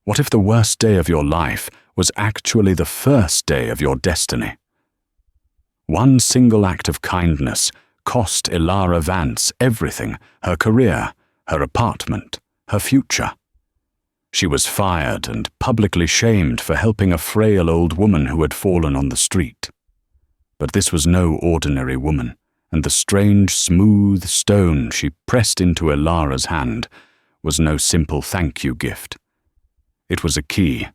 What if the worst day of your life was actually the first day of your destiny? One single act of kindness cost Elara Vance everything: her career, her apartment, her future. She was fired and publicly shamed for helping a frail old woman who had fallen on the street. But this was no ordinary woman, and the strange, smooth stone she pressed into Elara's hand was no simple thank you gift. It was a key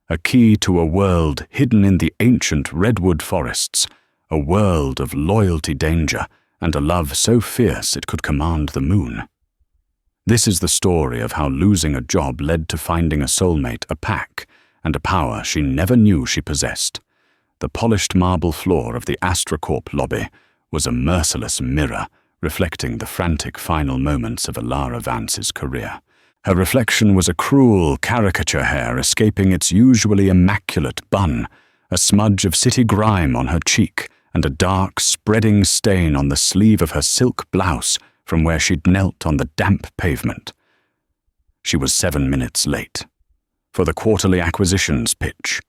to a world hidden in the ancient redwood forests, a world of loyalty, danger, and a love so fierce it could command the moon. This is the story of how losing a job led to finding a soulmate, a pack, and a power she never knew she possessed. The polished marble floor of the AstraCorp lobby was a merciless mirror reflecting the frantic final moments of Elara Vance's career. Her reflection was a cruel caricature hair escaping its usually immaculate bun, a smudge of city grime on her cheek, and a dark, spreading stain on the sleeve of her silk blouse from where she'd knelt on the damp pavement. She was 7 minutes late. For the quarterly acquisitions pitch.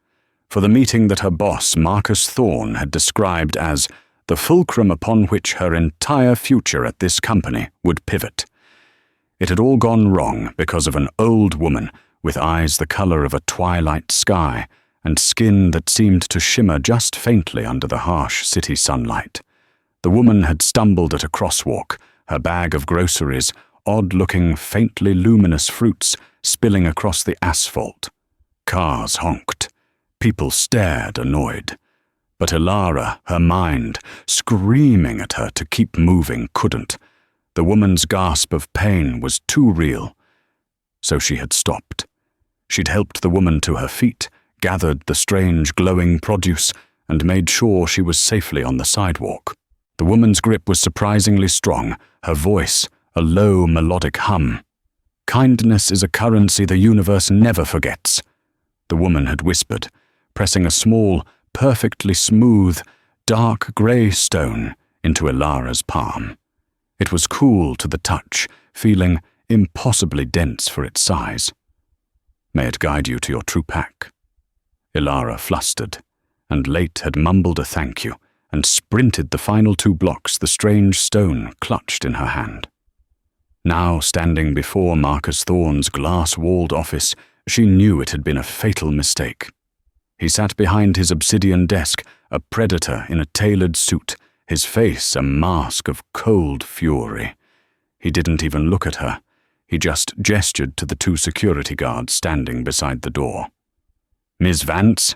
For the meeting that her boss, Marcus Thorne, had described as the fulcrum upon which her entire future at this company would pivot. It had all gone wrong because of an old woman with eyes the color of a twilight sky and skin that seemed to shimmer just faintly under the harsh city sunlight. The woman had stumbled at a crosswalk, her bag of groceries, odd-looking, faintly luminous fruits spilling across the asphalt. Cars honked. People stared, annoyed. But Elara, her mind, screaming at her to keep moving, couldn't. The woman's gasp of pain was too real. So she had stopped. She'd helped the woman to her feet, gathered the strange glowing produce, and made sure she was safely on the sidewalk. The woman's grip was surprisingly strong, her voice a low melodic hum. "Kindness is a currency the universe never forgets," the woman had whispered, pressing a small, perfectly smooth, dark grey stone into Elara's palm. It was cool to the touch, feeling impossibly dense for its size. "May it guide you to your true pack." Elara flustered, and late had mumbled a thank you and sprinted the final 2 blocks, the strange stone clutched in her hand. Now, standing before Marcus Thorne's glass-walled office, she knew it had been a fatal mistake. He sat behind his obsidian desk, a predator in a tailored suit, his face a mask of cold fury. He didn't even look at her. He just gestured to the 2 security guards standing beside the door. "Ms. Vance,"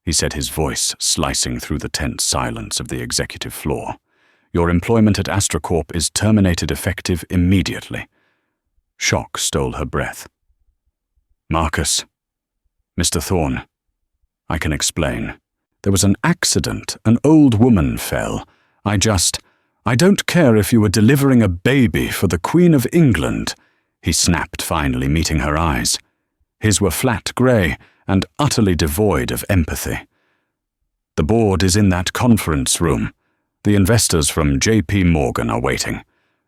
he said, his voice slicing through the tense silence of the executive floor, "your employment at AstraCorp is terminated effective immediately." Shock stole her breath. "Marcus, Mr. Thorne, I can explain. There was an accident. An old woman fell. I don't care if you were delivering a baby for the Queen of England," he snapped, finally meeting her eyes. His were flat grey and utterly devoid of empathy. "The board is in that conference room. The investors from JP Morgan are waiting.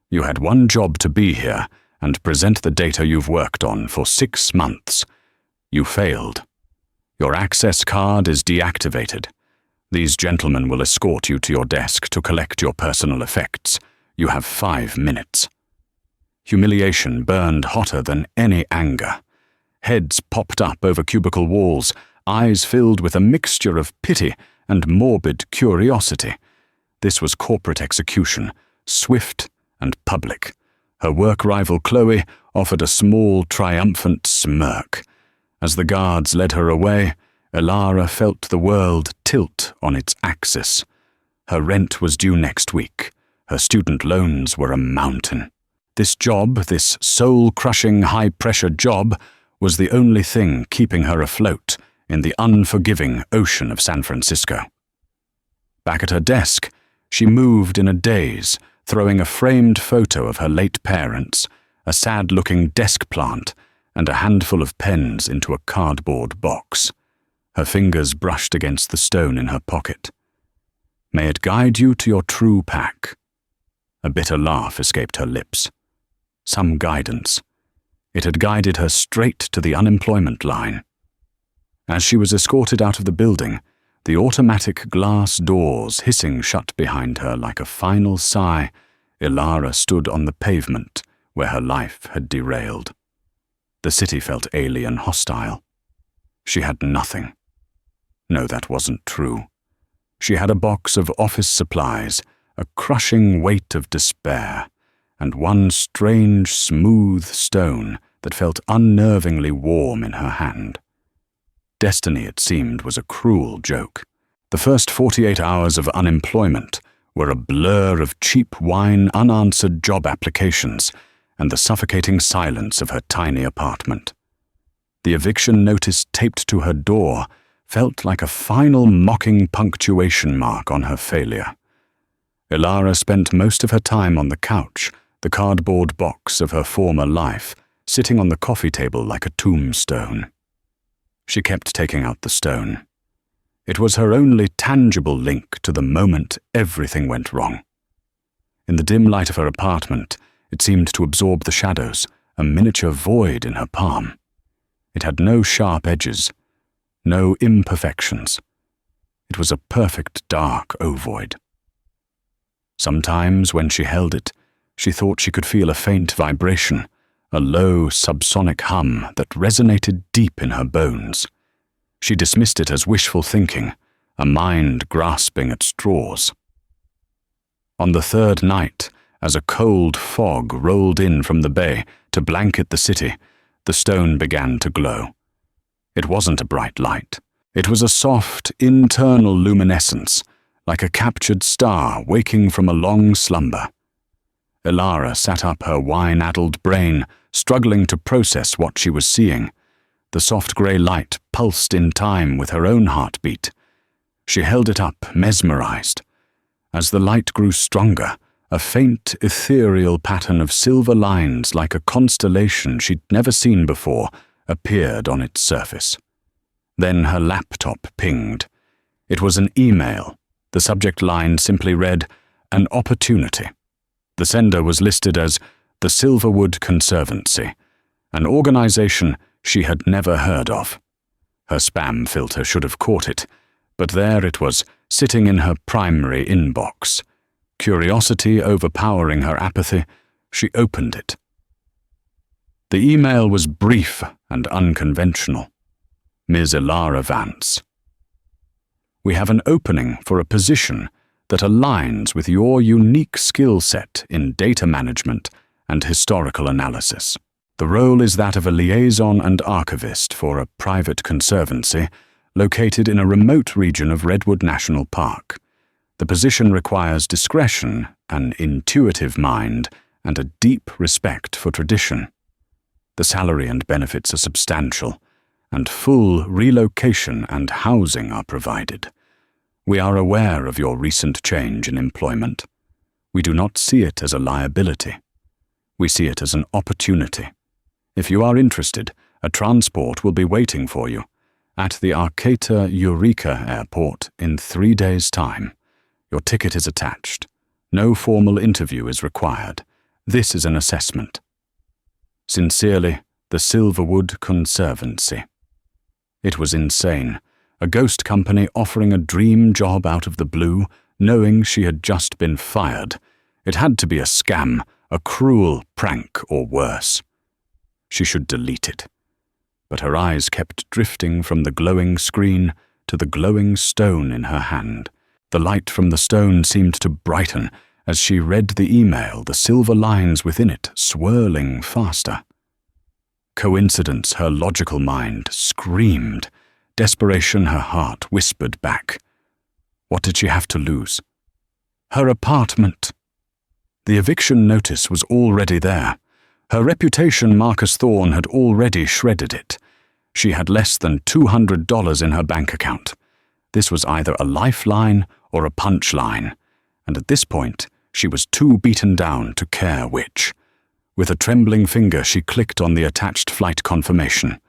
You had one job to be here and present the data you've worked on for 6 months. You failed. Your access card is deactivated. These gentlemen will escort you to your desk to collect your personal effects. You have 5 minutes. Humiliation burned hotter than any anger. Heads popped up over cubicle walls, eyes filled with a mixture of pity and morbid curiosity. This was corporate execution, swift and public. Her work rival Chloe offered a small, triumphant smirk. As the guards led her away, Elara felt the world tilt on its axis. Her rent was due next week. Her student loans were a mountain. This job, this soul-crushing, high-pressure job, was the only thing keeping her afloat in the unforgiving ocean of San Francisco. Back at her desk, she moved in a daze, throwing a framed photo of her late parents, a sad-looking desk plant, and a handful of pens into a cardboard box. Her fingers brushed against the stone in her pocket. "May it guide you to your true pack." A bitter laugh escaped her lips. Some guidance. It had guided her straight to the unemployment line. As she was escorted out of the building, the automatic glass doors hissing shut behind her like a final sigh, Ilara stood on the pavement where her life had derailed. The city felt alien hostile. She had nothing. No, that wasn't true. She had a box of office supplies, a crushing weight of despair, and one strange, smooth stone that felt unnervingly warm in her hand. Destiny, it seemed, was a cruel joke. The first 48 hours of unemployment were a blur of cheap wine, unanswered job applications, and the suffocating silence of her tiny apartment. The eviction notice taped to her door felt like a final mocking punctuation mark on her failure. Ilara spent most of her time on the couch, the cardboard box of her former life, sitting on the coffee table like a tombstone. She kept taking out the stone. It was her only tangible link to the moment everything went wrong. In the dim light of her apartment, it seemed to absorb the shadows, a miniature void in her palm. It had no sharp edges, no imperfections. It was a perfect dark ovoid. Sometimes, when she held it, she thought she could feel a faint vibration, a low subsonic hum that resonated deep in her bones. She dismissed it as wishful thinking, a mind grasping at straws. On the third night, as a cold fog rolled in from the bay to blanket the city, the stone began to glow. It wasn't a bright light. It was a soft, internal luminescence, like a captured star waking from a long slumber. Ilara sat up, her wine-addled brain struggling to process what she was seeing. The soft grey light pulsed in time with her own heartbeat. She held it up, mesmerized. As the light grew stronger, a faint, ethereal pattern of silver lines like a constellation she'd never seen before appeared on its surface. Then her laptop pinged. It was an email. The subject line simply read, "An opportunity." The sender was listed as the Silverwood Conservancy, an organization she had never heard of. Her spam filter should have caught it, but there it was, sitting in her primary inbox. Curiosity overpowering her apathy, she opened it. The email was brief and unconventional. Ms. Ilara Vance. We have an opening for a position that aligns with your unique skill set in data management and historical analysis. The role is that of a liaison and archivist for a private conservancy located in a remote region of Redwood National Park. The position requires discretion, an intuitive mind, and a deep respect for tradition. The salary and benefits are substantial, and full relocation and housing are provided. We are aware of your recent change in employment. We do not see it as a liability. We see it as an opportunity. If you are interested, a transport will be waiting for you at the Arcata Eureka Airport in 3 days' time. Your ticket is attached. No formal interview is required. This is an assessment. Sincerely, the Silverwood Conservancy. It was insane. A ghost company offering a dream job out of the blue, knowing she had just been fired. It had to be a scam, a cruel prank or worse. She should delete it. But her eyes kept drifting from the glowing screen to the glowing stone in her hand. The light from the stone seemed to brighten as she read the email, the silver lines within it swirling faster. Coincidence, her logical mind screamed. Desperation, her heart whispered back. What did she have to lose? Her apartment. The eviction notice was already there. Her reputation, Marcus Thorne had already shredded it. She had less than $200 in her bank account. This was either a lifeline or a punchline, and at this point, she was too beaten down to care which. With a trembling finger, she clicked on the attached flight confirmation.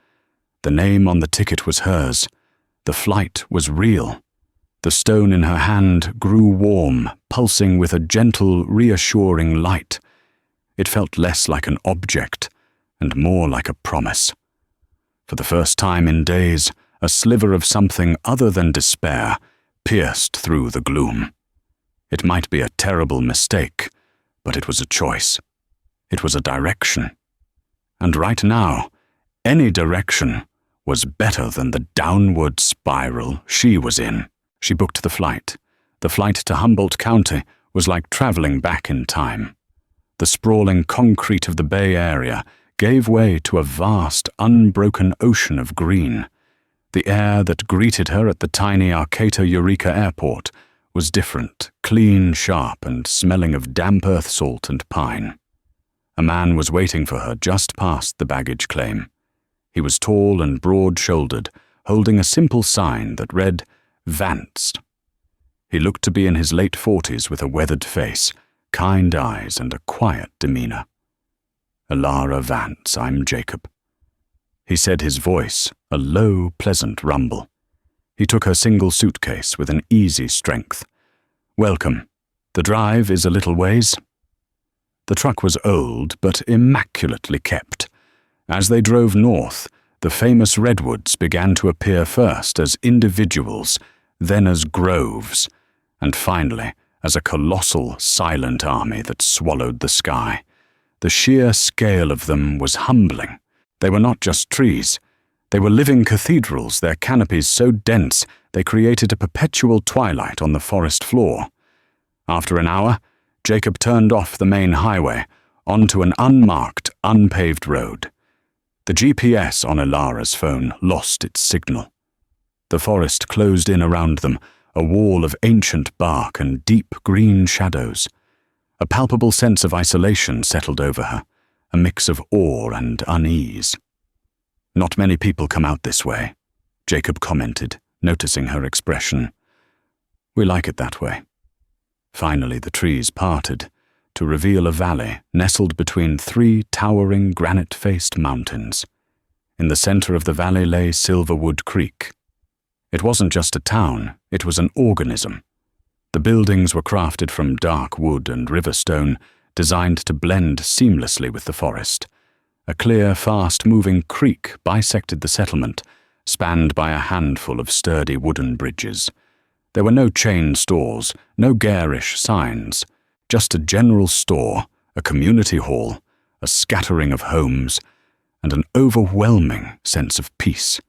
The name on the ticket was hers. The flight was real. The stone in her hand grew warm, pulsing with a gentle, reassuring light. It felt less like an object and more like a promise. For the first time in days, a sliver of something other than despair pierced through the gloom. It might be a terrible mistake, but it was a choice. It was a direction. And right now, any direction was better than the downward spiral she was in. She booked the flight. The flight to Humboldt County was like traveling back in time. The sprawling concrete of the Bay Area gave way to a vast, unbroken ocean of green. The air that greeted her at the tiny Arcata Eureka Airport was different, clean, sharp, and smelling of damp earth salt and pine. A man was waiting for her just past the baggage claim. He was tall and broad-shouldered, holding a simple sign that read, "Vance." He looked to be in his late 40s with a weathered face, kind eyes, and a quiet demeanor. "Elara Vance, I'm Jacob." He said, his voice a low, pleasant rumble. He took her single suitcase with an easy strength. "Welcome. The drive is a little ways." The truck was old, but immaculately kept. As they drove north, the famous redwoods began to appear first as individuals, then as groves, and finally as a colossal, silent army that swallowed the sky. The sheer scale of them was humbling. They were not just trees. They were living cathedrals, their canopies so dense they created a perpetual twilight on the forest floor. After an hour, Jacob turned off the main highway onto an unmarked, unpaved road. The GPS on Elara's phone lost its signal. The forest closed in around them, a wall of ancient bark and deep green shadows. A palpable sense of isolation settled over her, a mix of awe and unease. "Not many people come out this way," Jacob commented, noticing her expression. "We like it that way." Finally the trees parted, to reveal a valley nestled between three towering granite-faced mountains. In the center of the valley lay Silverwood Creek. It wasn't just a town, it was an organism. The buildings were crafted from dark wood and river stone, designed to blend seamlessly with the forest. A clear, fast-moving creek bisected the settlement, spanned by a handful of sturdy wooden bridges. There were no chain stores, no garish signs, just a general store, a community hall, a scattering of homes, and an overwhelming sense of peace.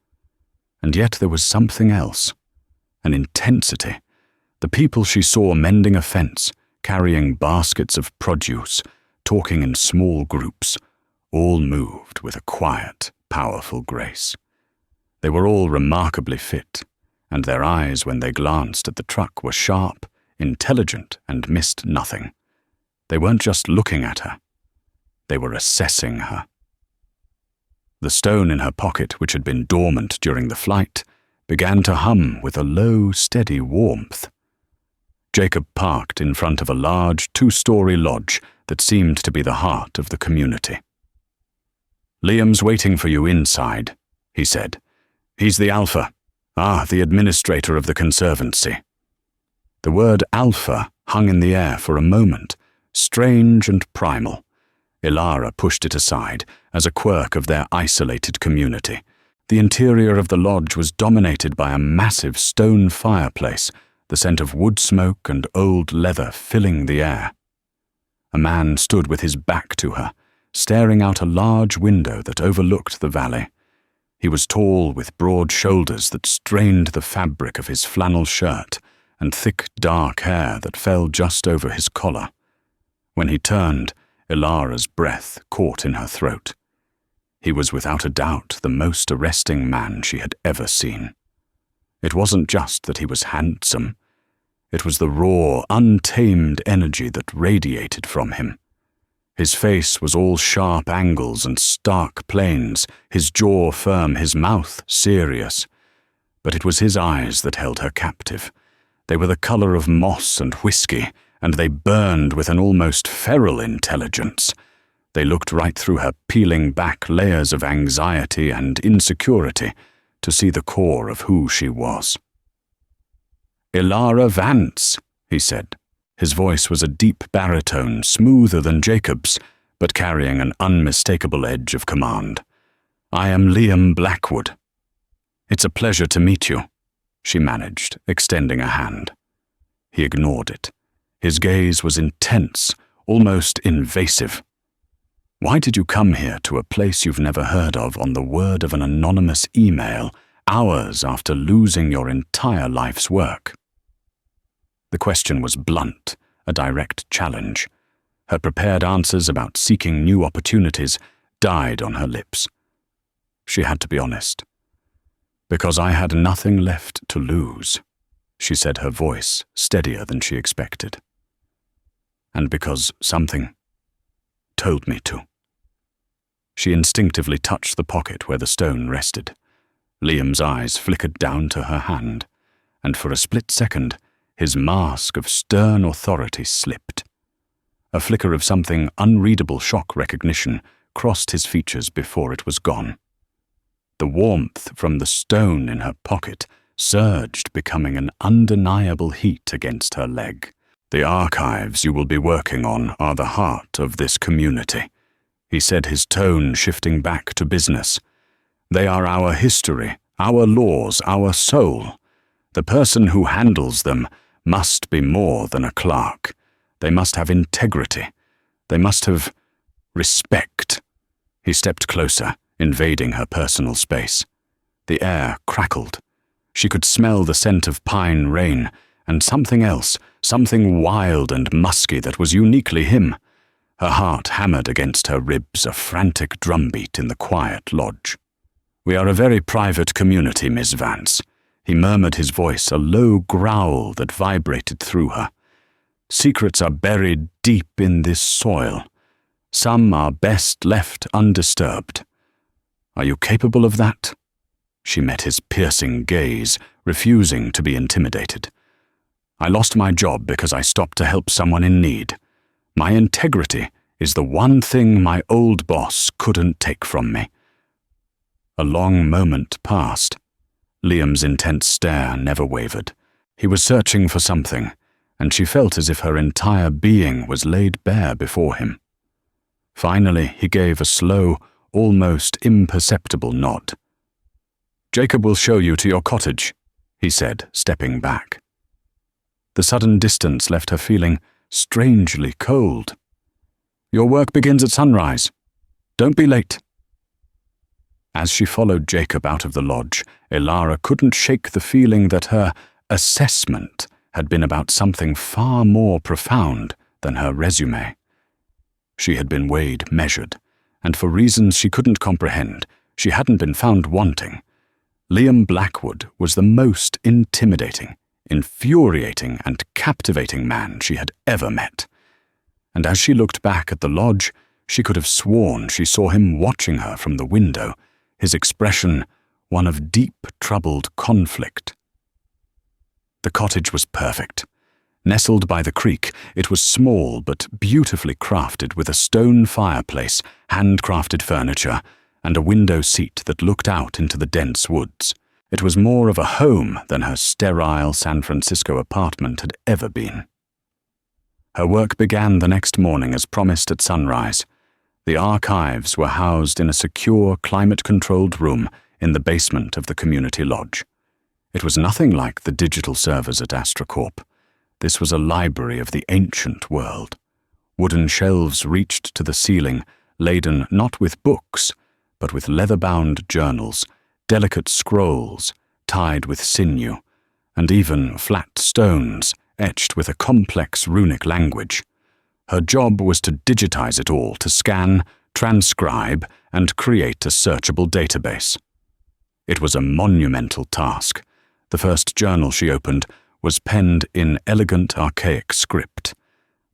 And yet there was something else, an intensity. The people she saw mending a fence, carrying baskets of produce, talking in small groups, all moved with a quiet, powerful grace. They were all remarkably fit, and their eyes when they glanced at the truck were sharp, intelligent, and missed nothing. They weren't just looking at her. They were assessing her. The stone in her pocket, which had been dormant during the flight, began to hum with a low, steady warmth. Jacob parked in front of a large, two-story lodge that seemed to be the heart of the community. "Liam's waiting for you inside," he said. "He's the Alpha. The administrator of the conservancy." The word Alpha hung in the air for a moment, strange and primal. Elara pushed it aside as a quirk of their isolated community. The interior of the lodge was dominated by a massive stone fireplace, the scent of wood smoke and old leather filling the air. A man stood with his back to her, staring out a large window that overlooked the valley. He was tall, with broad shoulders that strained the fabric of his flannel shirt, and thick dark hair that fell just over his collar. When he turned, Elara's breath caught in her throat. He was without a doubt the most arresting man she had ever seen. It wasn't just that he was handsome. It was the raw, untamed energy that radiated from him. His face was all sharp angles and stark planes, his jaw firm, his mouth serious. But it was his eyes that held her captive. They were the color of moss and whiskey, and they burned with an almost feral intelligence. They looked right through her peeling back layers of anxiety and insecurity to see the core of who she was. "Elara Vance," he said. His voice was a deep baritone, smoother than Jacob's, but carrying an unmistakable edge of command. "I am Liam Blackwood." "It's a pleasure to meet you," she managed, extending a hand. He ignored it. His gaze was intense, almost invasive. "Why did you come here to a place you've never heard of on the word of an anonymous email, hours after losing your entire life's work?" The question was blunt, a direct challenge. Her prepared answers about seeking new opportunities died on her lips. She had to be honest. "Because I had nothing left to lose," she said, her voice steadier than she expected. "And because something told me to." She instinctively touched the pocket where the stone rested. Liam's eyes flickered down to her hand, and for a split second, his mask of stern authority slipped. A flicker of something unreadable shock recognition crossed his features before it was gone. The warmth from the stone in her pocket surged, becoming an undeniable heat against her leg. "The archives you will be working on are the heart of this community," he said, his tone shifting back to business. "They are our history, our laws, our soul. The person who handles them must be more than a clerk. They must have integrity. They must have respect." He stepped closer, invading her personal space. The air crackled. She could smell the scent of pine rain, and something else, something wild and musky that was uniquely him. Her heart hammered against her ribs, a frantic drumbeat in the quiet lodge. "We are a very private community, Miss Vance," he murmured, his voice a low growl that vibrated through her. "Secrets are buried deep in this soil. Some are best left undisturbed. Are you capable of that?" She met his piercing gaze, refusing to be intimidated. "I lost my job because I stopped to help someone in need. My integrity is the one thing my old boss couldn't take from me." A long moment passed. Liam's intense stare never wavered. He was searching for something, and she felt as if her entire being was laid bare before him. Finally, he gave a slow, almost imperceptible nod. "Jacob will show you to your cottage," he said, stepping back. The sudden distance left her feeling strangely cold. "Your work begins at sunrise. Don't be late." As she followed Jacob out of the lodge, Elara couldn't shake the feeling that her assessment had been about something far more profound than her resume. She had been weighed, measured, and for reasons she couldn't comprehend, she hadn't been found wanting. Liam Blackwood was the most intimidating, infuriating, and captivating man she had ever met. And as she looked back at the lodge, she could have sworn she saw him watching her from the window, his expression one of deep, troubled conflict. The cottage was perfect. Nestled by the creek, it was small but beautifully crafted, with a stone fireplace, handcrafted furniture, and a window seat that looked out into the dense woods. It was more of a home than her sterile San Francisco apartment had ever been. Her work began the next morning as promised at sunrise. The archives were housed in a secure, climate-controlled room in the basement of the community lodge. It was nothing like the digital servers at AstraCorp. This was a library of the ancient world. Wooden shelves reached to the ceiling, laden not with books, but with leather-bound journals, delicate scrolls tied with sinew, and even flat stones etched with a complex runic language. Her job was to digitize it all, to scan, transcribe, and create a searchable database. It was a monumental task. The first journal she opened was penned in elegant, archaic script.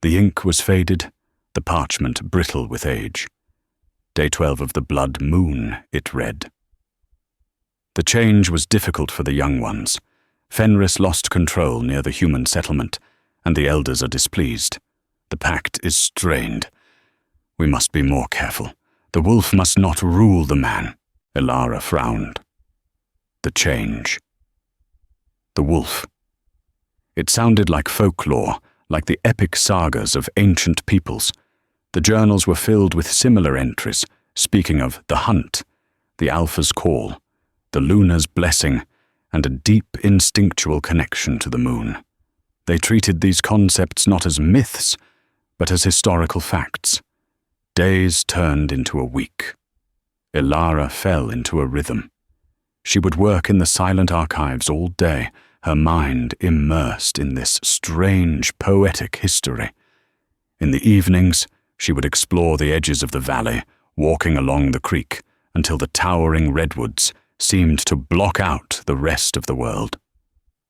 The ink was faded, the parchment brittle with age. Day 12 of the blood moon, it read. The change was difficult for the young ones. Fenris lost control near the human settlement, and the elders are displeased. The pact is strained. We must be more careful. The wolf must not rule the man. Elara frowned. The change. The wolf. It sounded like folklore, like the epic sagas of ancient peoples. The journals were filled with similar entries, speaking of the hunt, the Alpha's call, the Luna's blessing, and a deep instinctual connection to the moon. They treated these concepts not as myths, but as historical facts. Days turned into a week. Ilara fell into a rhythm. She would work in the silent archives all day, her mind immersed in this strange, poetic history. In the evenings, she would explore the edges of the valley, walking along the creek until the towering redwoods seemed to block out the rest of the world.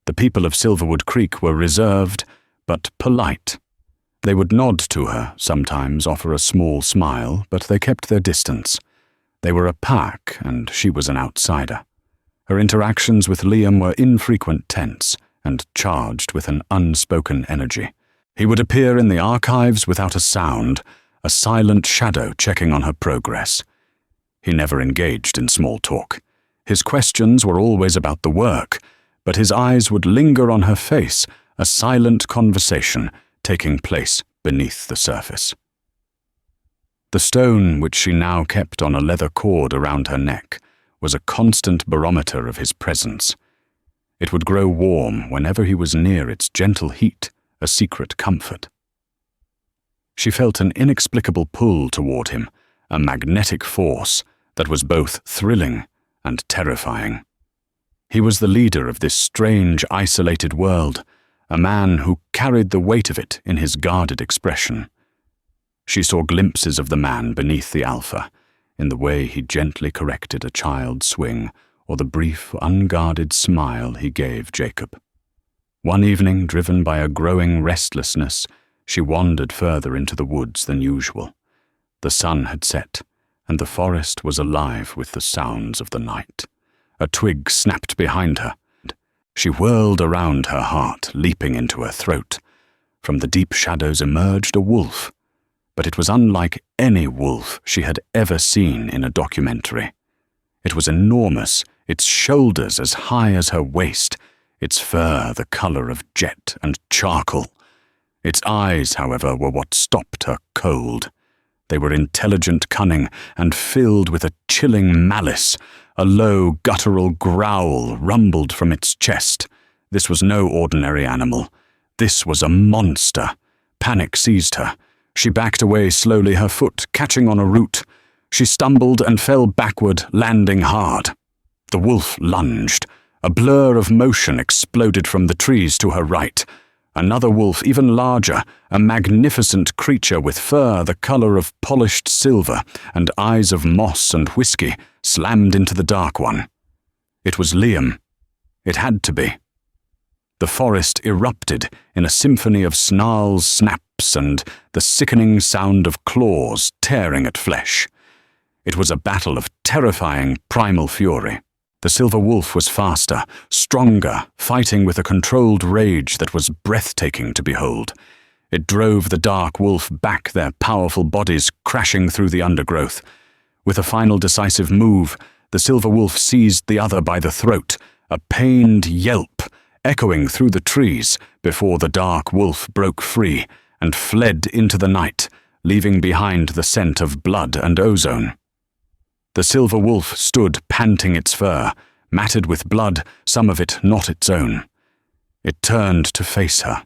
The people of Silverwood Creek were reserved, but polite. They would nod to her, sometimes offer a small smile, but they kept their distance. They were a pack, and she was an outsider. Her interactions with Liam were infrequent, tense, and charged with an unspoken energy. He would appear in the archives without a sound, a silent shadow checking on her progress. He never engaged in small talk. His questions were always about the work, but his eyes would linger on her face, a silent conversation taking place beneath the surface. The stone, which she now kept on a leather cord around her neck, was a constant barometer of his presence. It would grow warm whenever he was near its gentle heat, a secret comfort. She felt an inexplicable pull toward him, a magnetic force that was both thrilling and terrifying. He was the leader of this strange, isolated world, a man who carried the weight of it in his guarded expression. She saw glimpses of the man beneath the Alpha, in the way he gently corrected a child's swing or the brief, unguarded smile he gave Jacob. One evening, driven by a growing restlessness, she wandered further into the woods than usual. The sun had set, and the forest was alive with the sounds of the night. A twig snapped behind her. She whirled around, her heart leaping into her throat. From the deep shadows emerged a wolf, but it was unlike any wolf she had ever seen in a documentary. It was enormous, its shoulders as high as her waist, its fur the color of jet and charcoal. Its eyes, however, were what stopped her cold. They were intelligent cunning and filled with a chilling malice. A low, guttural growl rumbled from its chest. This was no ordinary animal. This was a monster. Panic seized her. She backed away slowly, her foot catching on a root. She stumbled and fell backward, landing hard. The wolf lunged. A blur of motion exploded from the trees to her right. Another wolf, even larger, a magnificent creature with fur the color of polished silver and eyes of moss and whiskey, slammed into the dark one. It was Liam. It had to be. The forest erupted in a symphony of snarls, snaps, and the sickening sound of claws tearing at flesh. It was a battle of terrifying primal fury. The silver wolf was faster, stronger, fighting with a controlled rage that was breathtaking to behold. It drove the dark wolf back, their powerful bodies crashing through the undergrowth. With a final decisive move, the silver wolf seized the other by the throat, a pained yelp echoing through the trees before the dark wolf broke free and fled into the night, leaving behind the scent of blood and ozone. The silver wolf stood panting its fur, matted with blood, some of it not its own. It turned to face her.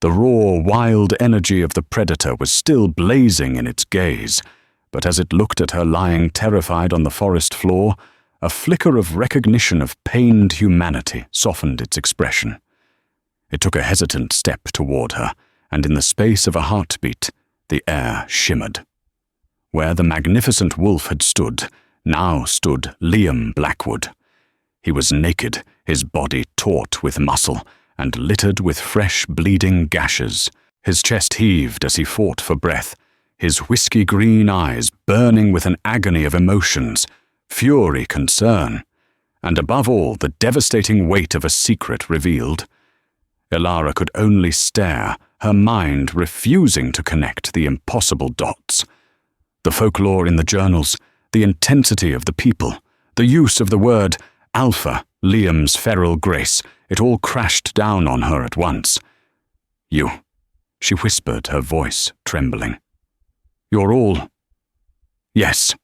The raw, wild energy of the predator was still blazing in its gaze, but as it looked at her lying terrified on the forest floor, a flicker of recognition of pained humanity softened its expression. It took a hesitant step toward her, and in the space of a heartbeat, the air shimmered. Where the magnificent wolf had stood, now stood Liam Blackwood. He was naked, his body taut with muscle and littered with fresh bleeding gashes. His chest heaved as he fought for breath, his whiskey-green eyes burning with an agony of emotions, fury, concern, and above all the devastating weight of a secret revealed. Ilara could only stare, her mind refusing to connect the impossible dots. The folklore in the journals, the intensity of the people, the use of the word Alpha, Liam's feral grace, it all crashed down on her at once. "You," she whispered, her voice trembling. You're all... Yes.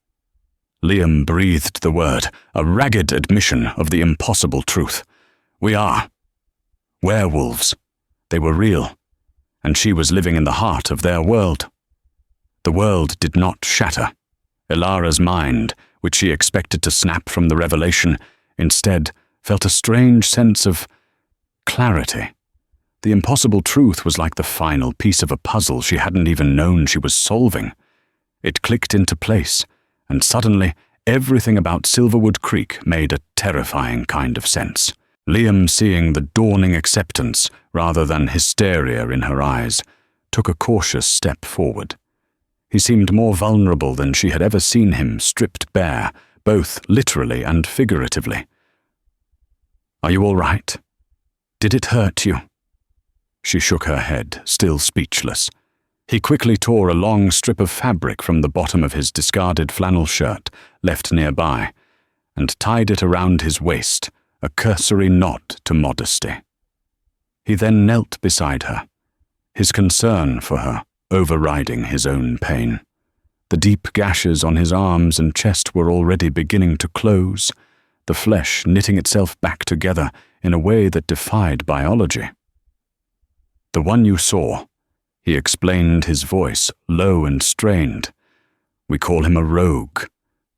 Liam breathed the word, a ragged admission of the impossible truth. We are. Werewolves. They were real, and she was living in the heart of their world. The world did not shatter. Ilara's mind, which she expected to snap from the revelation, instead felt a strange sense of clarity. The impossible truth was like the final piece of a puzzle she hadn't even known she was solving. It clicked into place, and suddenly everything about Silverwood Creek made a terrifying kind of sense. Liam, seeing the dawning acceptance rather than hysteria in her eyes, took a cautious step forward. He seemed more vulnerable than she had ever seen him, stripped bare, both literally and figuratively. Are you all right? Did it hurt you? She shook her head, still speechless. He quickly tore a long strip of fabric from the bottom of his discarded flannel shirt, left nearby, and tied it around his waist, a cursory nod to modesty. He then knelt beside her, his concern for her overriding his own pain. The deep gashes on his arms and chest were already beginning to close, the flesh knitting itself back together in a way that defied biology. The one you saw, he explained, his voice low and strained. We call him a rogue,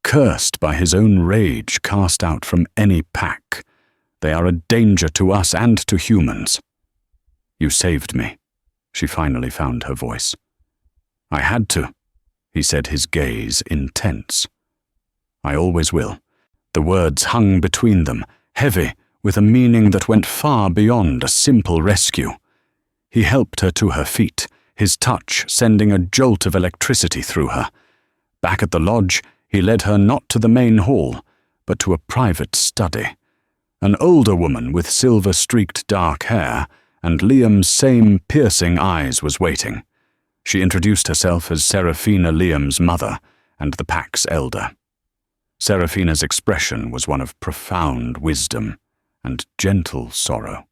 cursed by his own rage cast out from any pack. They are a danger to us and to humans. You saved me. She finally found her voice. I had to, he said, his gaze intense. I always will. The words hung between them, heavy, with a meaning that went far beyond a simple rescue. He helped her to her feet, his touch sending a jolt of electricity through her. Back at the lodge, he led her not to the main hall, but to a private study. An older woman with silver-streaked dark hair and Liam's same piercing eyes was waiting. She introduced herself as Seraphina, Liam's mother, and the pack's elder. Seraphina's expression was one of profound wisdom and gentle sorrow.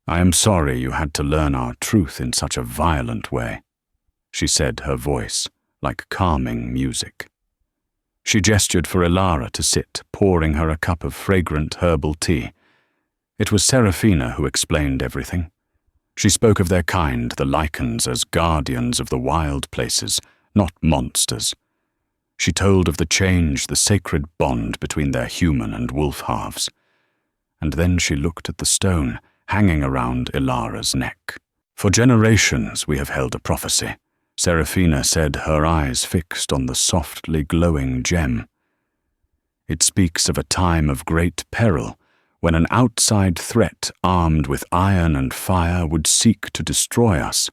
I am sorry you had to learn our truth in such a violent way, she said, her voice like calming music. She gestured for Ilara to sit, pouring her a cup of fragrant herbal tea. It was Seraphina who explained everything. She spoke of their kind, the lichens, as guardians of the wild places, not monsters. She told of the change, the sacred bond between their human and wolf halves. And then she looked at the stone hanging around Ilara's neck. For generations we have held a prophecy, Seraphina said, her eyes fixed on the softly glowing gem. It speaks of a time of great peril, when an outside threat armed with iron and fire would seek to destroy us.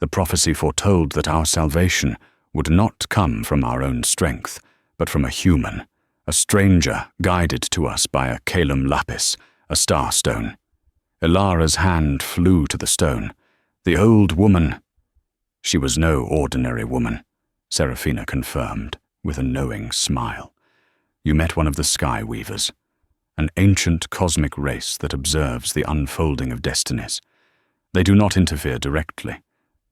The prophecy foretold that our salvation would not come from our own strength, but from a human, a stranger guided to us by a Calum lapis, a star stone. Ilara's hand flew to the stone. The old woman... She was no ordinary woman, Seraphina confirmed, with a knowing smile. You met one of the Sky Weavers, an ancient cosmic race that observes the unfolding of destinies. They do not interfere directly,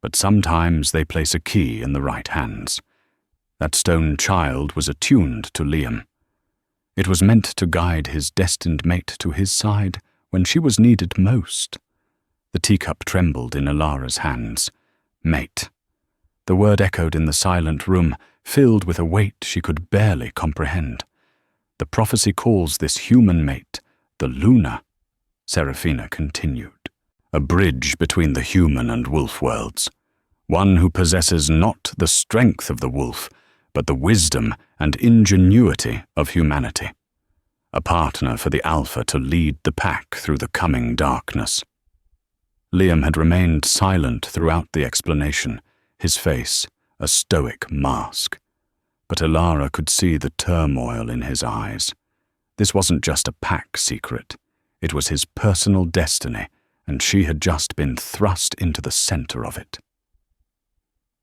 but sometimes they place a key in the right hands. That stone child was attuned to Liam. It was meant to guide his destined mate to his side when she was needed most. The teacup trembled in Ilara's hands. Mate. The word echoed in the silent room, filled with a weight she could barely comprehend. The prophecy calls this human mate the Luna, Seraphina continued. A bridge between the human and wolf worlds. One who possesses not the strength of the wolf, but the wisdom and ingenuity of humanity. A partner for the Alpha to lead the pack through the coming darkness. Liam had remained silent throughout the explanation, his face a stoic mask. But Ilara could see the turmoil in his eyes. This wasn't just a pack secret. It was his personal destiny, and she had just been thrust into the center of it.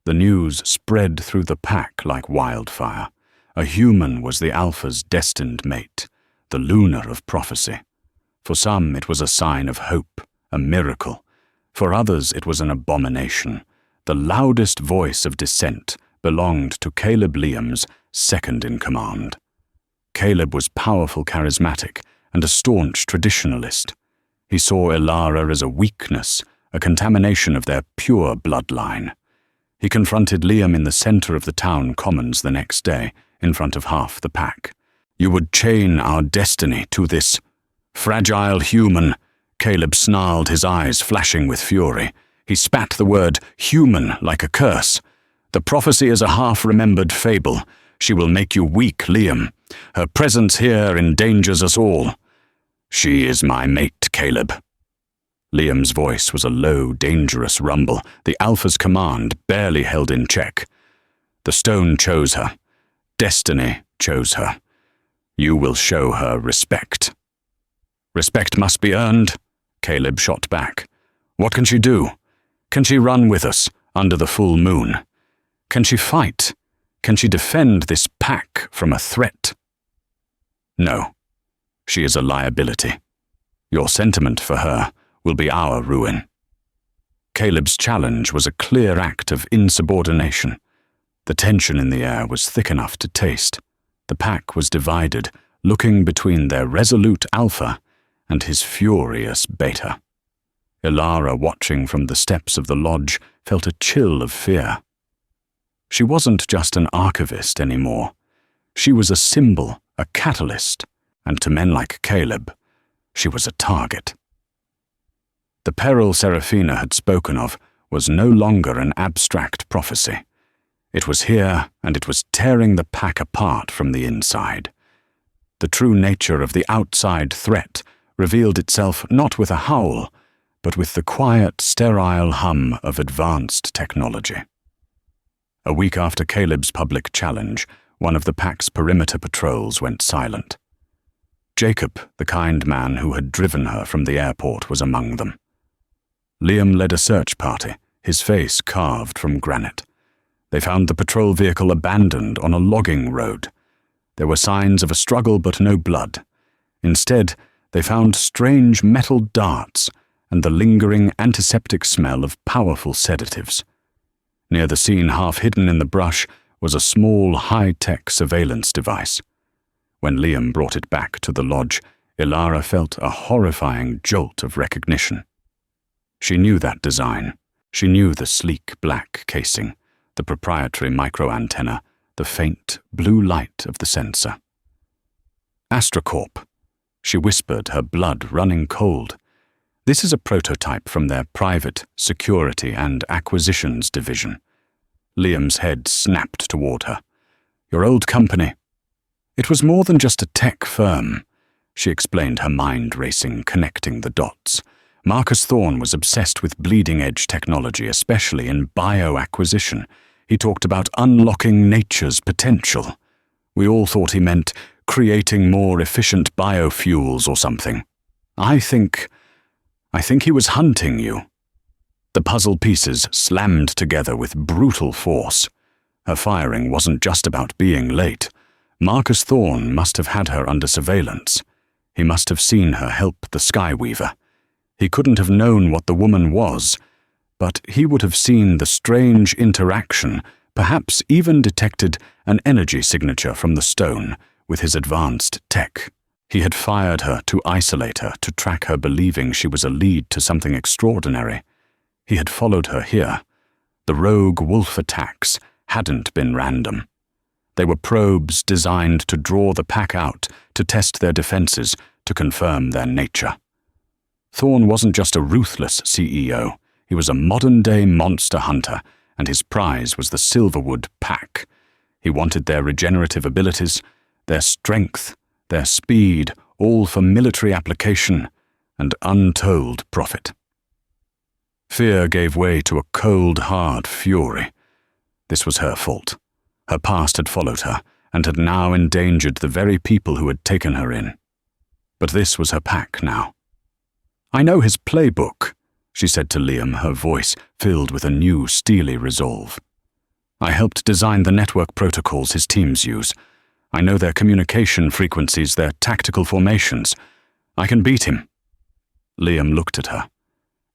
The news spread through the pack like wildfire. A human was the Alpha's destined mate, the Luna of prophecy. For some it was a sign of hope, a miracle. For others it was an abomination, the loudest voice of dissent, belonged to Caleb Liam's second-in-command. Caleb was powerful, charismatic, and a staunch traditionalist. He saw Ilara as a weakness, a contamination of their pure bloodline. He confronted Liam in the center of the town commons the next day, in front of half the pack. "You would chain our destiny to this fragile human," Caleb snarled, his eyes flashing with fury. He spat the word human like a curse. "The prophecy is a half-remembered fable. She will make you weak, Liam. Her presence here endangers us all." "She is my mate, Caleb." Liam's voice was a low, dangerous rumble, the Alpha's command barely held in check. "The stone chose her. Destiny chose her. You will show her respect." "Respect must be earned," Caleb shot back. "What can she do? Can she run with us under the full moon? Can she fight? Can she defend this pack from a threat?" "No. She is a liability. Your sentiment for her will be our ruin." Caleb's challenge was a clear act of insubordination. The tension in the air was thick enough to taste. The pack was divided, looking between their resolute Alpha and his furious Beta. Ilara, watching from the steps of the lodge, felt a chill of fear. She wasn't just an archivist anymore. She was a symbol, a catalyst, and to men like Caleb, she was a target. The peril Seraphina had spoken of was no longer an abstract prophecy. It was here, and it was tearing the pack apart from the inside. The true nature of the outside threat revealed itself not with a howl, but with the quiet, sterile hum of advanced technology. A week after Caleb's public challenge, one of the pack's perimeter patrols went silent. Jacob, the kind man who had driven her from the airport, was among them. Liam led a search party, his face carved from granite. They found the patrol vehicle abandoned on a logging road. There were signs of a struggle but no blood. Instead, they found strange metal darts and the lingering antiseptic smell of powerful sedatives. Near the scene, half hidden in the brush, was a small, high-tech surveillance device. When Liam brought it back to the lodge, Ilara felt a horrifying jolt of recognition. She knew that design. She knew the sleek black casing, the proprietary microantenna, the faint blue light of the sensor. "Astrocorp," she whispered, her blood running cold. "This is a prototype from their private security and acquisitions division." Liam's head snapped toward her. "Your old company." "It was more than just a tech firm," she explained, her mind racing, connecting the dots. "Marcus Thorne was obsessed with bleeding-edge technology, especially in bioacquisition. He talked about unlocking nature's potential. We all thought he meant creating more efficient biofuels or something. I think he was hunting you." The puzzle pieces slammed together with brutal force. Her firing wasn't just about being late. Marcus Thorne must have had her under surveillance. He must have seen her help the Skyweaver. He couldn't have known what the woman was, but he would have seen the strange interaction, perhaps even detected an energy signature from the stone with his advanced tech. He had fired her to isolate her, to track her, believing she was a lead to something extraordinary. He had followed her here. The rogue wolf attacks hadn't been random. They were probes designed to draw the pack out, to test their defenses, to confirm their nature. Thorne wasn't just a ruthless CEO. He was a modern-day monster hunter, and his prize was the Silverwood pack. He wanted their regenerative abilities, their strength, their speed, all for military application and untold profit. Fear gave way to a cold, hard fury. This was her fault. Her past had followed her, and had now endangered the very people who had taken her in. But this was her pack now. "I know his playbook," she said to Liam, her voice filled with a new steely resolve. "I helped design the network protocols his teams use. I know their communication frequencies, their tactical formations. I can beat him." Liam looked at her,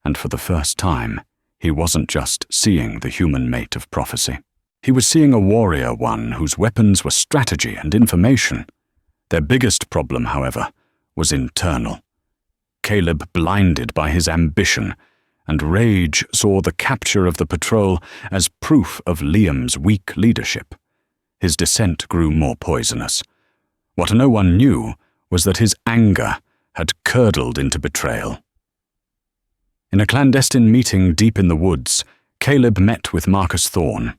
and for the first time, He wasn't just seeing the human mate of prophecy. He was seeing a warrior one whose weapons were strategy and information. Their biggest problem, however, was internal. Caleb, blinded by his ambition, and rage, saw the capture of the patrol as proof of Liam's weak leadership. His dissent grew more poisonous. What no one knew was that his anger had curdled into betrayal. In a clandestine meeting deep in the woods, Caleb met with Marcus Thorne.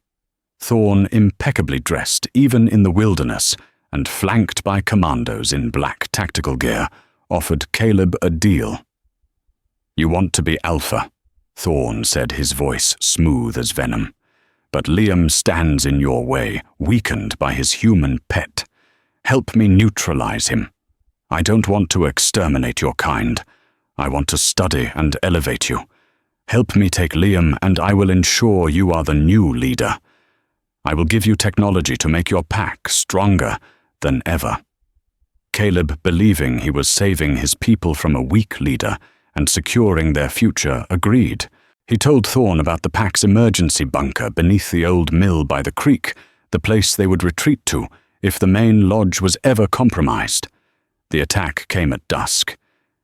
Thorne, impeccably dressed even in the wilderness and flanked by commandos in black tactical gear, offered Caleb a deal. "You want to be alpha," Thorne said, his voice smooth as venom. "But Liam stands in your way, weakened by his human pet. Help me neutralize him. I don't want to exterminate your kind. I want to study and elevate you. Help me take Liam, and I will ensure you are the new leader. I will give you technology to make your pack stronger than ever." Caleb, believing he was saving his people from a weak leader and securing their future, agreed. He told Thorne about the pack's emergency bunker beneath the old mill by the creek, the place they would retreat to if the main lodge was ever compromised. The attack came at dusk.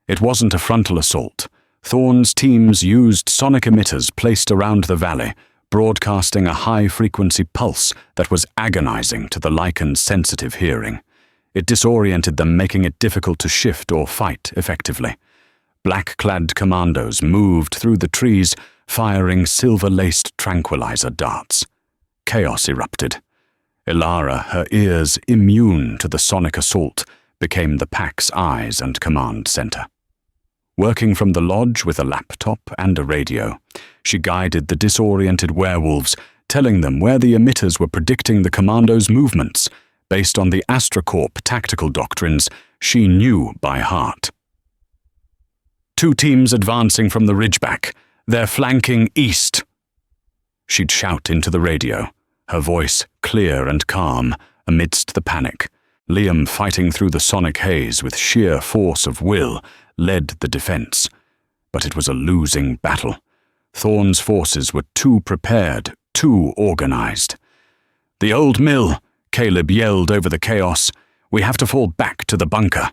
It wasn't a frontal assault. Thorne's teams used sonic emitters placed around the valley, broadcasting a high-frequency pulse that was agonizing to the Lycan's sensitive hearing. It disoriented them, making it difficult to shift or fight effectively. Black-clad commandos moved through the trees, firing silver-laced tranquilizer darts. Chaos erupted. Ilara, her ears immune to the sonic assault, became the pack's eyes and command center. Working from the lodge with a laptop and a radio, she guided the disoriented werewolves, telling them where the emitters were predicting the commandos' movements, based on the AstraCorp tactical doctrines she knew by heart. "2 teams advancing from the ridgeback. They're flanking east." She'd shout into the radio, her voice clear and calm amidst the panic. Liam, fighting through the sonic haze with sheer force of will, led the defense. But it was a losing battle. Thorne's forces were too prepared, too organized. "The old mill," Caleb yelled over the chaos. "We have to fall back to the bunker."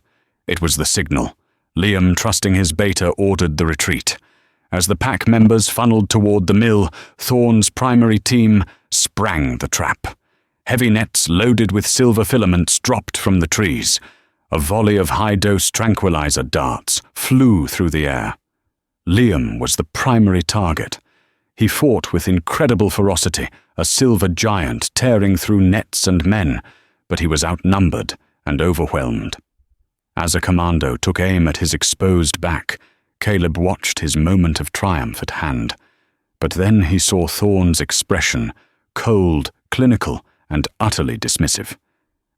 It was the signal. Liam, trusting his beta, ordered the retreat. As the pack members funneled toward the mill, Thorne's primary team sprang the trap. Heavy nets loaded with silver filaments dropped from the trees. A volley of high-dose tranquilizer darts flew through the air. Liam was the primary target. He fought with incredible ferocity, a silver giant tearing through nets and men, but he was outnumbered and overwhelmed. As a commando took aim at his exposed back, Caleb watched his moment of triumph at hand. But then he saw Thorne's expression, cold, clinical, and utterly dismissive.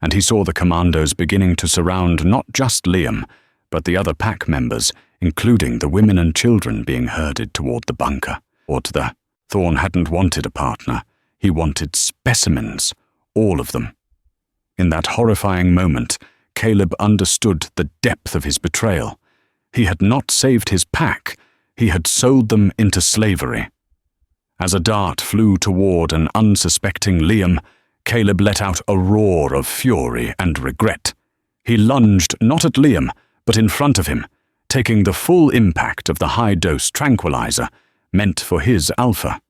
And he saw the commandos beginning to surround not just Liam, but the other pack members, including the women and children being herded toward the bunker. Thorne hadn't wanted a partner. He wanted specimens, all of them. In that horrifying moment, Caleb understood the depth of his betrayal. He had not saved his pack, he had sold them into slavery. As a dart flew toward an unsuspecting Liam, Caleb let out a roar of fury and regret. He lunged not at Liam, but in front of him, taking the full impact of the high-dose tranquilizer, meant for his alpha.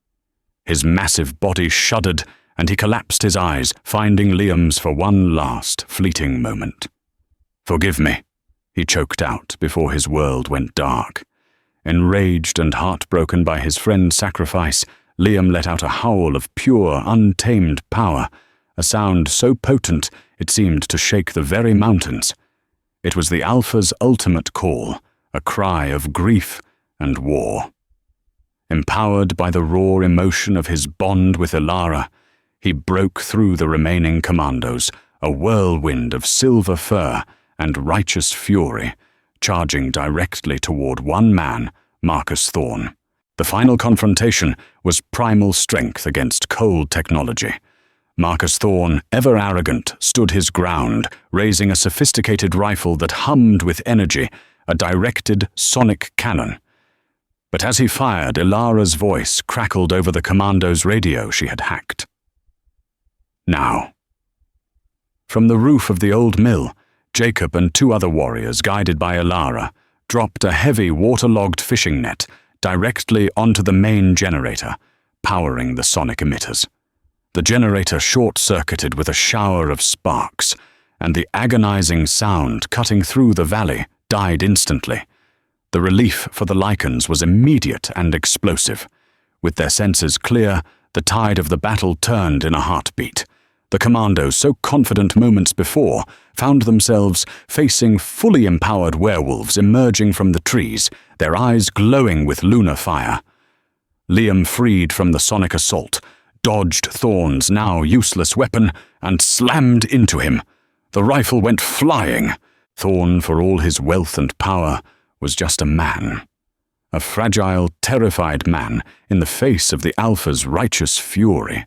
His massive body shuddered, and he collapsed his eyes, finding Liam's for one last, fleeting moment. "Forgive me," he choked out before his world went dark. Enraged and heartbroken by his friend's sacrifice, Liam let out a howl of pure, untamed power, a sound so potent it seemed to shake the very mountains. It was the Alpha's ultimate call, a cry of grief and war. Empowered by the raw emotion of his bond with Ilara, he broke through the remaining commandos, a whirlwind of silver fur and righteous fury, charging directly toward one man, Marcus Thorne. The final confrontation was primal strength against cold technology. Marcus Thorne, ever arrogant, stood his ground, raising a sophisticated rifle that hummed with energy, a directed sonic cannon. But as he fired, Ilara's voice crackled over the commando's radio she had hacked. Now. From the roof of the old mill, Jacob and 2 other warriors, guided by Ilara, dropped a heavy waterlogged fishing net directly onto the main generator, powering the sonic emitters. The generator short-circuited with a shower of sparks, and the agonizing sound cutting through the valley died instantly. The relief for the Lycans was immediate and explosive. With their senses clear, the tide of the battle turned in a heartbeat. The commandos, so confident moments before, found themselves facing fully empowered werewolves emerging from the trees, their eyes glowing with lunar fire. Liam freed from the sonic assault, dodged Thorn's now useless weapon, and slammed into him. The rifle went flying. Thorn, for all his wealth and power, was just a man. A fragile, terrified man in the face of the Alpha's righteous fury.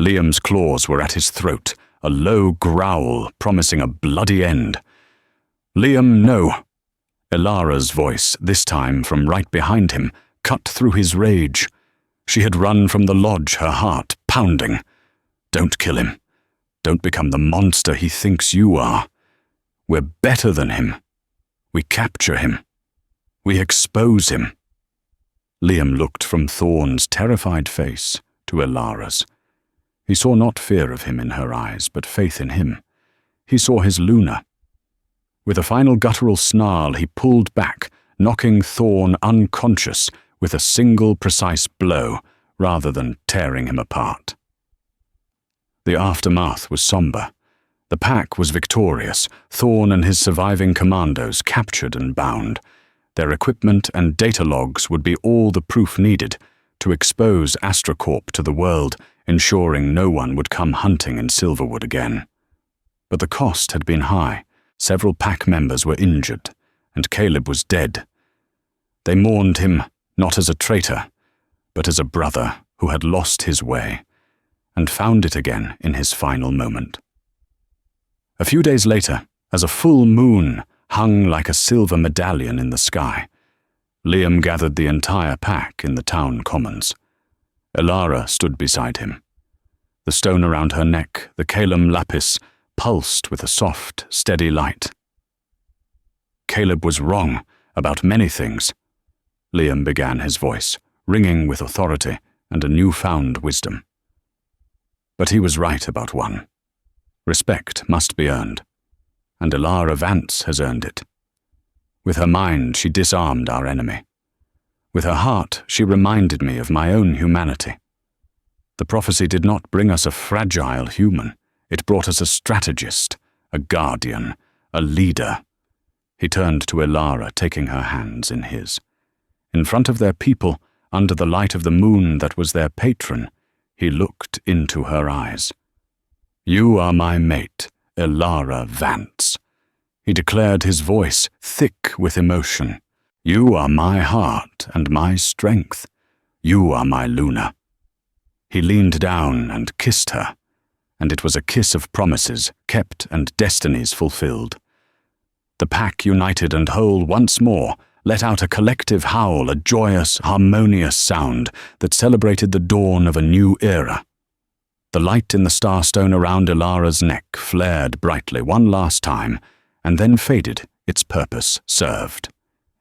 Liam's claws were at his throat, a low growl promising a bloody end. "Liam, no." Ilara's voice, this time from right behind him, cut through his rage. She had run from the lodge, her heart pounding. "Don't kill him. Don't become the monster he thinks you are. We're better than him. We capture him. We expose him." Liam looked from Thorn's terrified face to Ilara's. He saw not fear of him in her eyes, but faith in him. He saw his Luna. With a final guttural snarl, he pulled back, knocking Thorn unconscious with a single precise blow, rather than tearing him apart. The aftermath was somber. The pack was victorious, Thorn and his surviving commandos captured and bound. Their equipment and data logs would be all the proof needed to expose AstraCorp to the world, ensuring no one would come hunting in Silverwood again. But the cost had been high. Several pack members were injured, and Caleb was dead. They mourned him not as a traitor, but as a brother who had lost his way, and found it again in his final moment. A few days later, as a full moon hung like a silver medallion in the sky, Liam gathered the entire pack in the town commons. Ilara stood beside him. The stone around her neck, the Calum lapis, pulsed with a soft, steady light. Caleb was wrong about many things. Liam began, his voice ringing with authority and a newfound wisdom. But he was right about one. Respect must be earned, and Ilara Vance has earned it. With her mind, she disarmed our enemy. With her heart, she reminded me of my own humanity. The prophecy did not bring us a fragile human. It brought us a strategist, a guardian, a leader. He turned to Ilara, taking her hands in his. In front of their people, under the light of the moon that was their patron, he looked into her eyes. "You are my mate, Ilara Vance." He declared, his voice thick with emotion. "You are my heart and my strength. You are my Luna." He leaned down and kissed her, and it was a kiss of promises kept and destinies fulfilled. The pack, united and whole once more, let out a collective howl, a joyous, harmonious sound that celebrated the dawn of a new era. The light in the starstone around Ilara's neck flared brightly one last time, and then faded, its purpose served.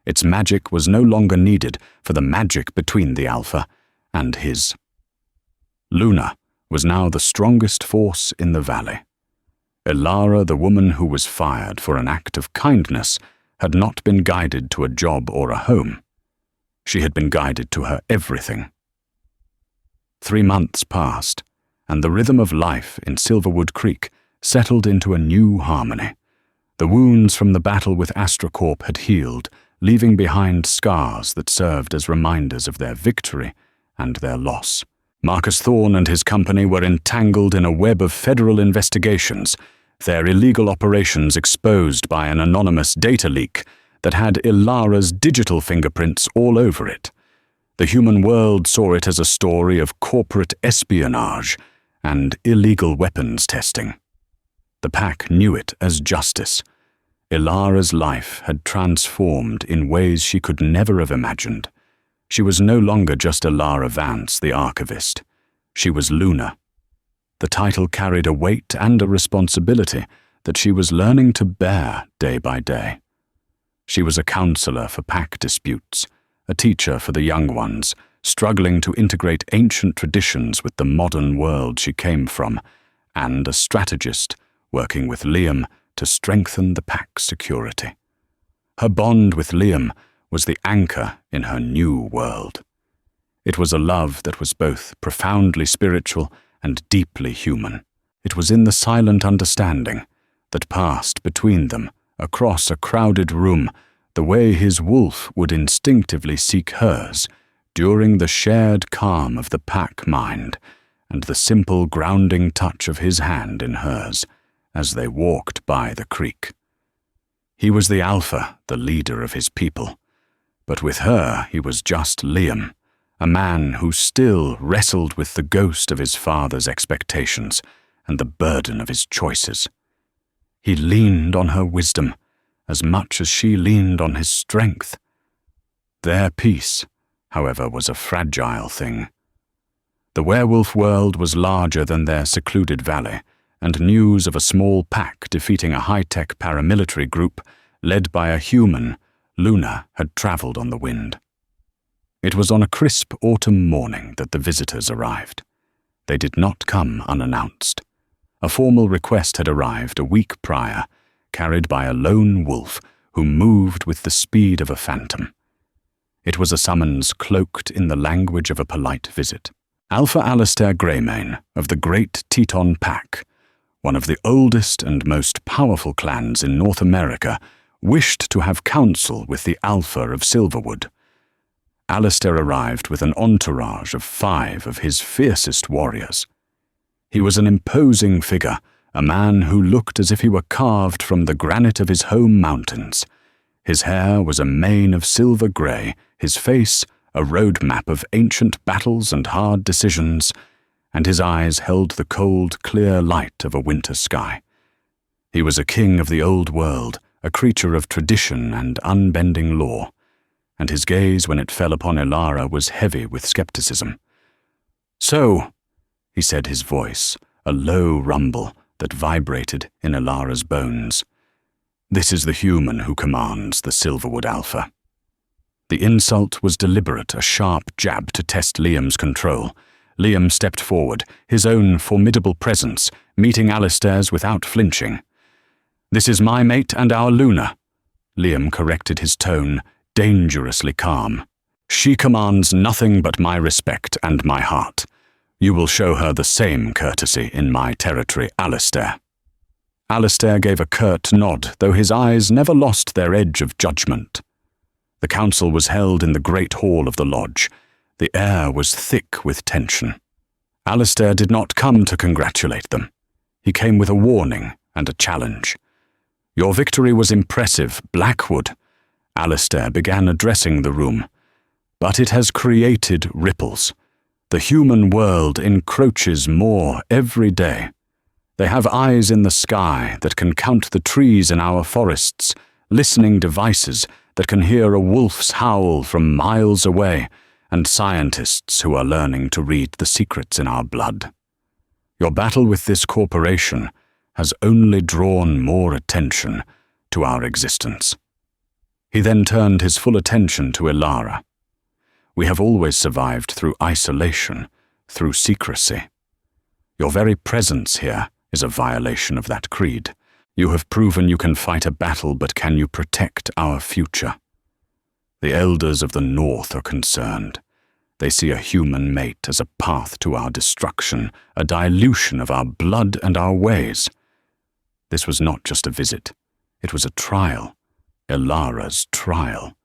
Its magic was no longer needed for the magic between the Alpha and his. Luna was now the strongest force in the valley. Ilara, the woman who was fired for an act of kindness, had not been guided to a job or a home. She had been guided to her everything. 3 months passed, and the rhythm of life in Silverwood Creek settled into a new harmony. The wounds from the battle with AstraCorp had healed, leaving behind scars that served as reminders of their victory and their loss. Marcus Thorn and his company were entangled in a web of federal investigations, their illegal operations exposed by an anonymous data leak that had Ilara's digital fingerprints all over it. The human world saw it as a story of corporate espionage and illegal weapons testing. The pack knew it as justice. Ilara's life had transformed in ways she could never have imagined. She was no longer just Elara Vance, the archivist. She was Luna. The title carried a weight and a responsibility that she was learning to bear day by day. She was a counselor for pack disputes, a teacher for the young ones, struggling to integrate ancient traditions with the modern world she came from, and a strategist working with Liam to strengthen the pack's security. Her bond with Liam was the anchor in her new world. It was a love that was both profoundly spiritual and deeply human. It was in the silent understanding that passed between them across a crowded room, the way his wolf would instinctively seek hers during the shared calm of the pack mind and the simple grounding touch of his hand in hers as they walked by the creek. He was the alpha, the leader of his people, but with her he was just Liam, a man who still wrestled with the ghost of his father's expectations and the burden of his choices. He leaned on her wisdom as much as she leaned on his strength. Their peace, however, was a fragile thing. The werewolf world was larger than their secluded valley, and news of a small pack defeating a high-tech paramilitary group led by a human, Luna, had traveled on the wind. It was on a crisp autumn morning that the visitors arrived. They did not come unannounced. A formal request had arrived a week prior, carried by a lone wolf who moved with the speed of a phantom. It was a summons cloaked in the language of a polite visit. Alpha Alistair Greymane of the Great Teton Pack, one of the oldest and most powerful clans in North America, wished to have counsel with the Alpha of Silverwood. Alistair arrived with an entourage of 5 of his fiercest warriors. He was an imposing figure, a man who looked as if he were carved from the granite of his home mountains. His hair was a mane of silver grey, his face a roadmap of ancient battles and hard decisions, and his eyes held the cold, clear light of a winter sky. He was a king of the old world, a creature of tradition and unbending law, and his gaze when it fell upon Elara was heavy with skepticism. "So," he said, his voice a low rumble that vibrated in Elara's bones, "this is the human who commands the Silverwood Alpha." The insult was deliberate, a sharp jab to test Liam's control. Liam stepped forward, his own formidable presence meeting Alistair's without flinching. "This is my mate and our Luna," Liam corrected his tone, dangerously calm. "She commands nothing but my respect and my heart. You will show her the same courtesy in my territory, Alistair." Alistair gave a curt nod, though his eyes never lost their edge of judgment. The council was held in the great hall of the lodge. The air was thick with tension. Alistair did not come to congratulate them. He came with a warning and a challenge. "Your victory was impressive, Blackwood," Alistair began addressing the room. "But it has created ripples. The human world encroaches more every day. They have eyes in the sky that can count the trees in our forests, listening devices that can hear a wolf's howl from miles away, and scientists who are learning to read the secrets in our blood. Your battle with this corporation has only drawn more attention to our existence." He then turned his full attention to Elara. "We have always survived through isolation, through secrecy. Your very presence here is a violation of that creed. You have proven you can fight a battle, but can you protect our future? The elders of the North are concerned. They see a human mate as a path to our destruction, a dilution of our blood and our ways. This was not just a visit. It was a trial. Elara's trial."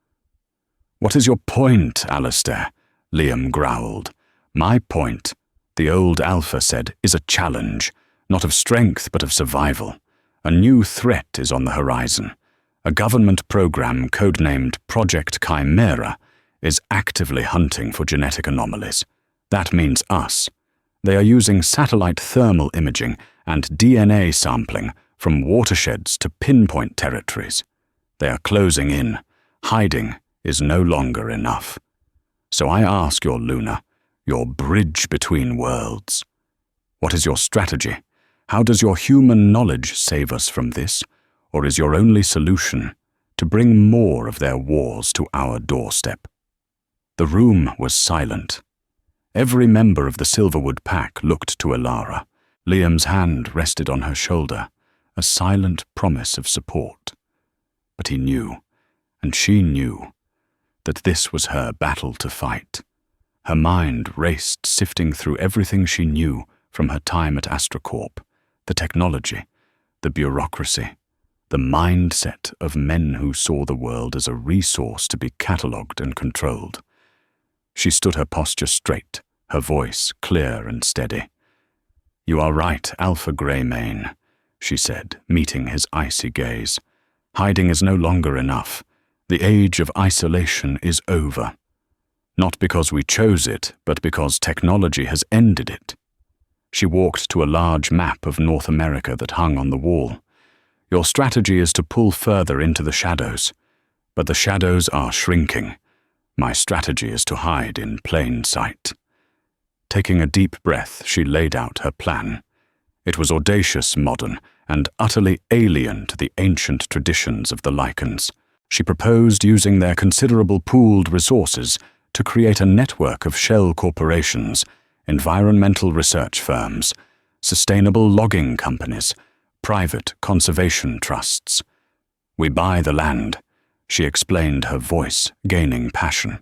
"What is your point, Alistair?" Liam growled. "My point," the old Alpha said, "is a challenge, not of strength but of survival. A new threat is on the horizon. A government program codenamed Project Chimera is actively hunting for genetic anomalies. That means us. They are using satellite thermal imaging and DNA sampling from watersheds to pinpoint territories. They are closing in. Hiding is no longer enough. So I ask your Luna, your bridge between worlds. What is your strategy? How does your human knowledge save us from this? Or is your only solution to bring more of their wars to our doorstep? The room was silent. Every member of the Silverwood pack looked to Elara. Liam's hand rested on her shoulder, a silent promise of support. But he knew, and she knew, that this was her battle to fight. Her mind raced, sifting through everything she knew from her time at AstraCorp, the technology, the bureaucracy, the mindset of men who saw the world as a resource to be catalogued and controlled. She stood her posture straight, her voice clear and steady. "You are right, Alpha Greymane," she said, meeting his icy gaze. "Hiding is no longer enough. The age of isolation is over. Not because we chose it, but because technology has ended it." She walked to a large map of North America that hung on the wall. "Your strategy is to pull further into the shadows, but the shadows are shrinking. My strategy is to hide in plain sight." Taking a deep breath, she laid out her plan. It was audacious, modern, and utterly alien to the ancient traditions of the Lycans. She proposed using their considerable pooled resources to create a network of shell corporations, environmental research firms, sustainable logging companies, private conservation trusts. "We buy the land," she explained, her voice gaining passion.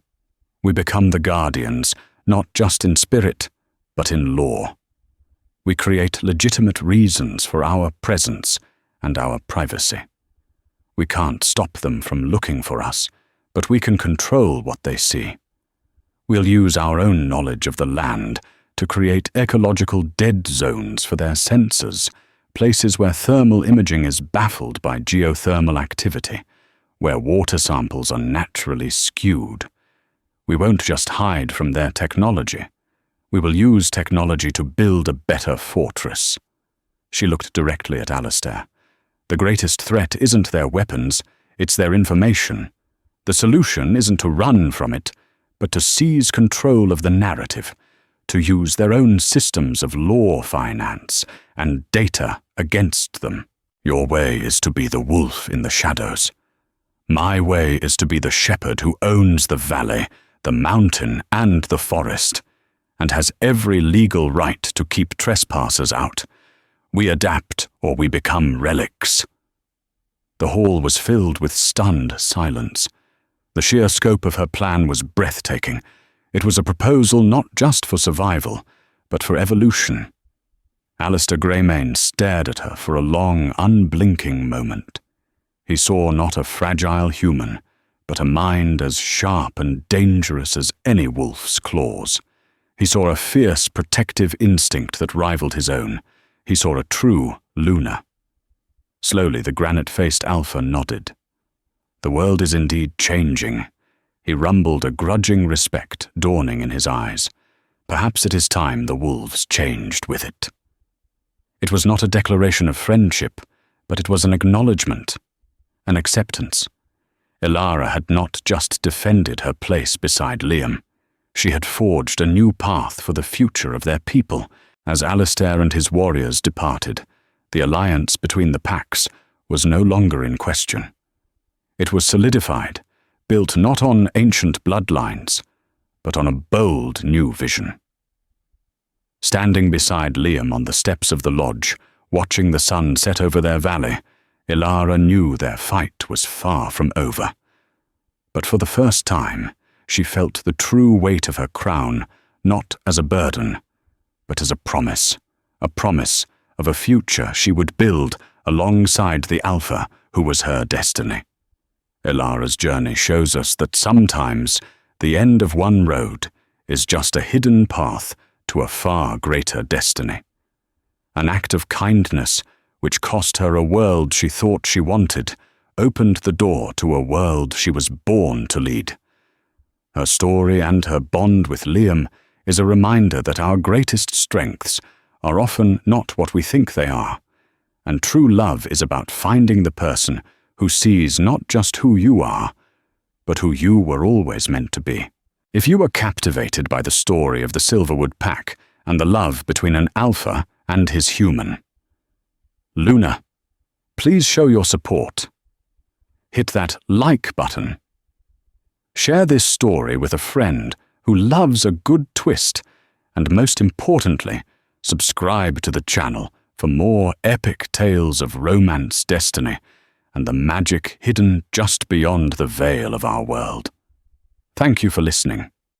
"We become the guardians, not just in spirit, but in law. We create legitimate reasons for our presence and our privacy. We can't stop them from looking for us, but we can control what they see. We'll use our own knowledge of the land to create ecological dead zones for their sensors, places where thermal imaging is baffled by geothermal activity, where water samples are naturally skewed. We won't just hide from their technology. We will use technology to build a better fortress." She looked directly at Alistair. "The greatest threat isn't their weapons, it's their information. The solution isn't to run from it, but to seize control of the narrative, to use their own systems of law finance and data against them. Your way is to be the wolf in the shadows. My way is to be the shepherd who owns the valley, the mountain, and the forest, and has every legal right to keep trespassers out. We adapt or we become relics." The hall was filled with stunned silence. The sheer scope of her plan was breathtaking. It was a proposal not just for survival, but for evolution. Alistair Greymane stared at her for a long, unblinking moment. He saw not a fragile human, but a mind as sharp and dangerous as any wolf's claws. He saw a fierce, protective instinct that rivaled his own. He saw a true Luna. Slowly, the granite-faced Alpha nodded. "The world is indeed changing." He rumbled, a grudging respect dawning in his eyes. Perhaps it is time the wolves changed with it. It was not a declaration of friendship, but it was an acknowledgement, an acceptance. Elara had not just defended her place beside Liam. She had forged a new path for the future of their people. As Alistair and his warriors departed, the alliance between the packs was no longer in question. It was solidified, built not on ancient bloodlines, but on a bold new vision. Standing beside Liam on the steps of the lodge, watching the sun set over their valley, Elara knew their fight was far from over. But for the first time, she felt the true weight of her crown, not as a burden, but as a promise of a future she would build alongside the Alpha who was her destiny. Elara's journey shows us that sometimes the end of one road is just a hidden path to a far greater destiny. An act of kindness, which cost her a world she thought she wanted, opened the door to a world she was born to lead. Her story and her bond with Liam is a reminder that our greatest strengths are often not what we think they are, and true love is about finding the person who sees not just who you are, but who you were always meant to be. If you were captivated by the story of the Silverwood Pack and the love between an alpha and his human, Luna, please show your support. Hit that like button. Share this story with a friend who loves a good twist, and most importantly, subscribe to the channel for more epic tales of romance, destiny, and the magic hidden just beyond the veil of our world. Thank you for listening.